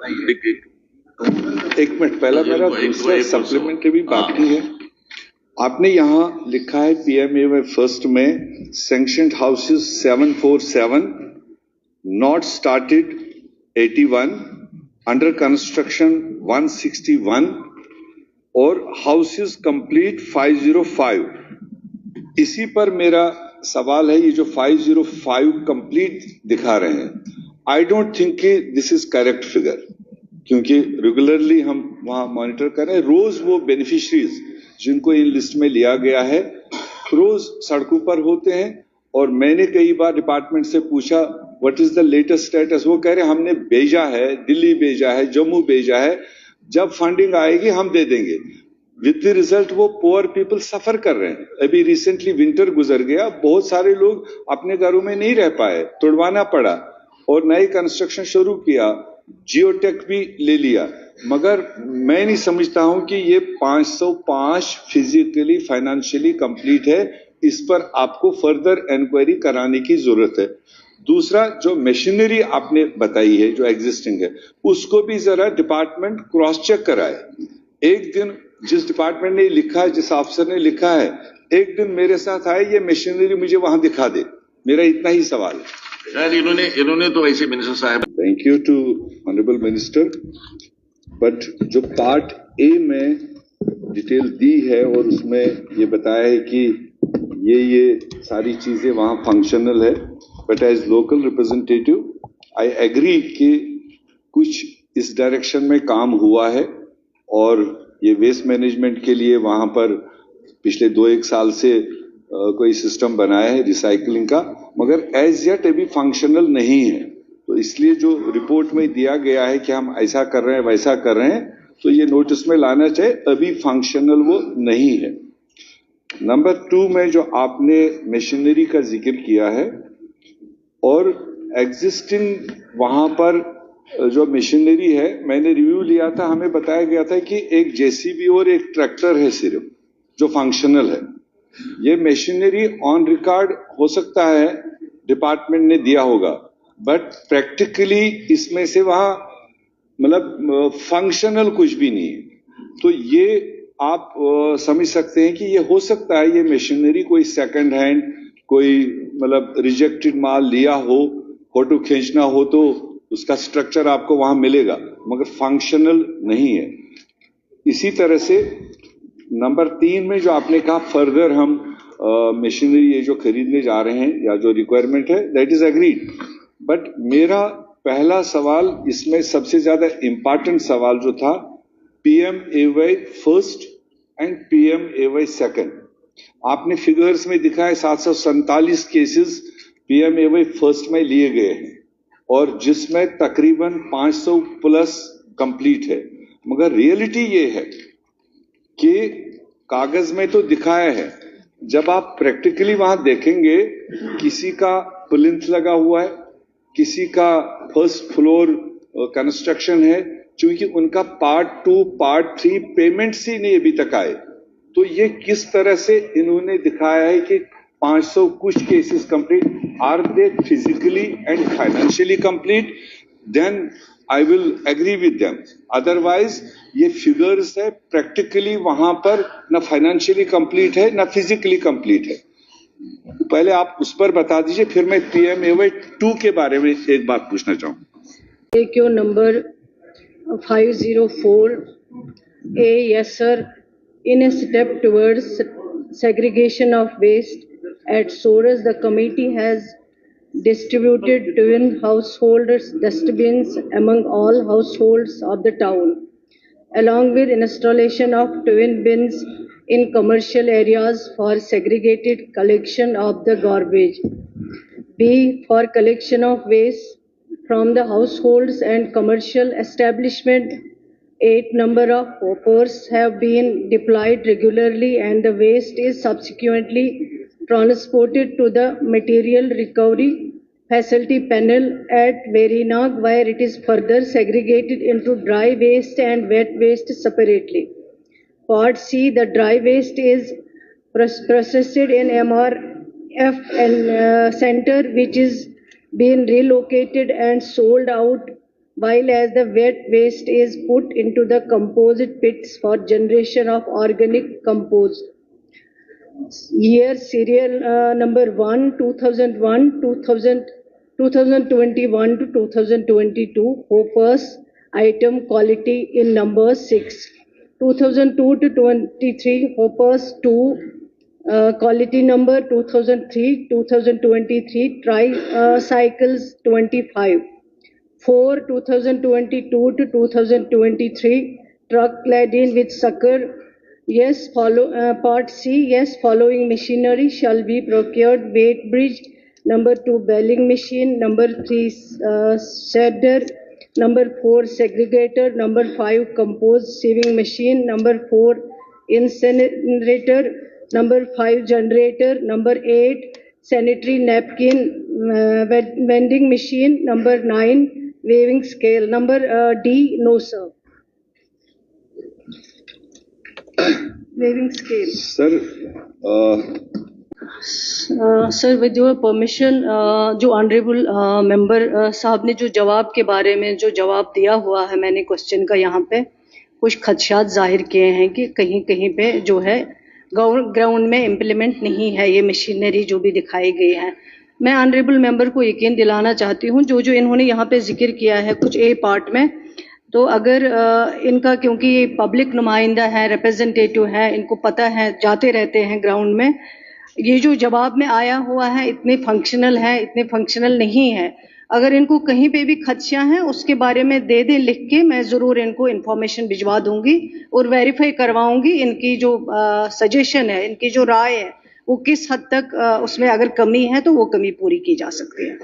एक मिनट, पहला मेरा दूसरा सप्लीमेंट्री भी बाकी है। आपने यहाँ लिखा है PMAY फर्स्ट में sanctioned houses 747, not started 81, under construction 161 और हाउसेस कंप्लीट 505। इसी पर मेरा सवाल है, ये जो 505 कंप्लीट दिखा रहे हैं, आई डोंट थिंक कि दिस इज करेक्ट फिगर, क्योंकि रेगुलरली हम वहां मॉनिटर कर रहे हैं। रोज वो बेनिफिशरीज जिनको इन लिस्ट में लिया गया है रोज सड़कों पर होते हैं, और मैंने कई बार डिपार्टमेंट से पूछा what is the latest status, वो कह रहे हमने भेजा है, दिल्ली भेजा है, जम्मू भेजा है, जब फंडिंग आएगी हम दे देंगे। विद द रिजल्ट वो पुअर पीपल सफर कर रहे हैं। अभी रिसेंटली विंटर गुजर गया, बहुत सारे लोग अपने घरों में नहीं रह पाए, तोड़वाना पड़ा और नई कंस्ट्रक्शन शुरू किया, जियोटेक भी ले लिया। मगर मैं नहीं समझता हूं कि ये 505 फिजिकली फाइनेंशियली कंप्लीट है, इस पर आपको फर्दर इंक्वायरी कराने की जरूरत है। दूसरा, जो मशीनरी आपने बताई है जो एग्जिस्टिंग है, उसको भी जरा डिपार्टमेंट क्रॉस चेक कराए। एक दिन जिस डिपार्टमेंट ने लिखा है, जिस ऑफिसर ने लिखा है, एक दिन मेरे साथ आए, ये मशीनरी मुझे वहां दिखा दे। मेरा इतना ही सवाल है। यार इन्होंने तो ऐसे मिनिस्टर साहब, thank you to honourable minister, but जो पार्ट ए में डिटेल दी है और उसमें ये बताया है कि ये सारी चीजें वहां फंक्शनल है, but as local representative I agree कि कुछ इस डायरेक्शन में काम हुआ है और ये वेस्ट मैनेजमेंट के लिए वहां पर पिछले 2-1 साल से कोई सिस्टम बनाया है रिसाइकलिंग का, मगर एज येट अभी फंक्शनल नहीं है। तो इसलिए जो रिपोर्ट में दिया गया है कि हम ऐसा कर रहे हैं वैसा कर रहे हैं, तो ये नोटिस में लाना चाहिए, अभी फंक्शनल वो नहीं है। नंबर 2 में जो आपने मशीनरी का जिक्र किया है और एग्जिस्टिंग वहां पर जो मशीनरी है, मैंने रिव्यू लिया था, हमें बताया गया था कि एक जेसीबी और एक ट्रैक्टर है सिर्फ जो फंक्शनल है। ये मशीनरी ऑन रिकॉर्ड हो सकता है डिपार्टमेंट ने दिया होगा, बट प्रैक्टिकली इसमें से वहां मतलब फंक्शनल कुछ भी नहीं है। तो ये आप समझ सकते हैं कि ये हो सकता है ये मशीनरी कोई सेकंड हैंड, कोई मतलब रिजेक्टेड माल लिया हो, फोटो खींचना हो तो उसका स्ट्रक्चर आपको वहां मिलेगा, मगर फंक्शनल नहीं है। इसी तरह से नंबर 3 में जो आपने कहा फर्दर हम मशीनरी ये जो खरीदने जा रहे हैं या जो रिक्वायरमेंट है, दैट इज एग्रीड, बट मेरा पहला सवाल इसमें सबसे ज्यादा इंपॉर्टेंट सवाल जो था PMAY first and PMAY second, आपने फिगर्स में दिखा है 747 केसेस PMAY फर्स्ट में लिए गए हैं और जिसमें तकरीबन 500 प्लस कंप्लीट है, मगर रियलिटी ये है कि कागज में तो दिखाया है, जब आप प्रैक्टिकली वहां देखेंगे किसी का प्लिंथ लगा हुआ है, किसी का फर्स्ट फ्लोर कंस्ट्रक्शन है, क्योंकि उनका पार्ट 2 पार्ट 3 पेमेंट्स ही नहीं अभी तक आए। तो ये किस तरह से इन्होंने दिखाया है कि 500 कुछ cases complete, are they physically and financially complete, then I will agree with them. Otherwise ये फिगर्स है, प्रैक्टिकली वहां पर ना फाइनेंशियली कंप्लीट है ना फिजिकली कंप्लीट है। पहले आप उस पर बता दीजिए, फिर मैं PMAY 2 के बारे में एक बात पूछना चाहूँ। क्यों number 504 A, yes sir, in a step towards segregation of waste at Soras, the committee has distributed twin householders dustbins among all households of the town, along with installation of twin bins in commercial areas for segregated collection of the garbage. B, for collection of waste from the households and commercial establishment, 8 number of hoppers have been deployed regularly and the waste is subsequently transported to the material recovery facility panel at Verinag, where it is further segregated into dry waste and wet waste separately. Part C, the dry waste is processed in MRF center, which is being relocated and sold out while as the wet waste is put into the composite pits for generation of organic compost. Year serial number 1, 2001, 2021 to 2022, Hoppers, item quality in number 6. 2002 to 23, Hoppers 2, quality number 2003, 2023, tricycles 25. 4, 2022 to 2023, truck laden with sucker. Yes, part C, yes, following machinery shall be procured: weight bridge, number 2, baling machine, number 3, shredder, number 4, segregator, number 5, compost sieving machine, number 4, incinerator, number 5, generator, number 8, sanitary napkin vending machine, number 9, weighing scale, number D, no sir. Weighing scale. Sir, with your permission, जो honourable member साहब ने जो जवाब के बारे में जो जवाब दिया हुआ है, मैंने क्वेश्चन का यहाँ पे कुछ खदशात जाहिर किए हैं कि कहीं कहीं पे जो है ग्राउंड में इम्प्लीमेंट नहीं है ये मशीनरी जो भी दिखाई गई है। मैं ऑनरेबल मेंबर को यकीन दिलाना चाहती हूँ जो इन्होंने यहाँ पे जिक्र किया है कुछ ए पार्ट में, तो अगर इनका, क्योंकि ये पब्लिक नुमाइंदा है, रिप्रेजेंटेटिव है, इनको पता है, जाते रहते हैं ग्राउंड में, ये जो जवाब में आया हुआ है इतने फंक्शनल है, इतने फंक्शनल नहीं है। अगर इनको कहीं पे भी खदशा है उसके बारे में दे दें लिख के, मैं ज़रूर इनको इन्फॉर्मेशन भिजवा दूंगी और वेरीफाई करवाऊंगी इनकी जो सजेशन है, इनकी जो राय है वो किस हद तक उसमें अगर कमी है तो वो कमी पूरी की जा सकती है।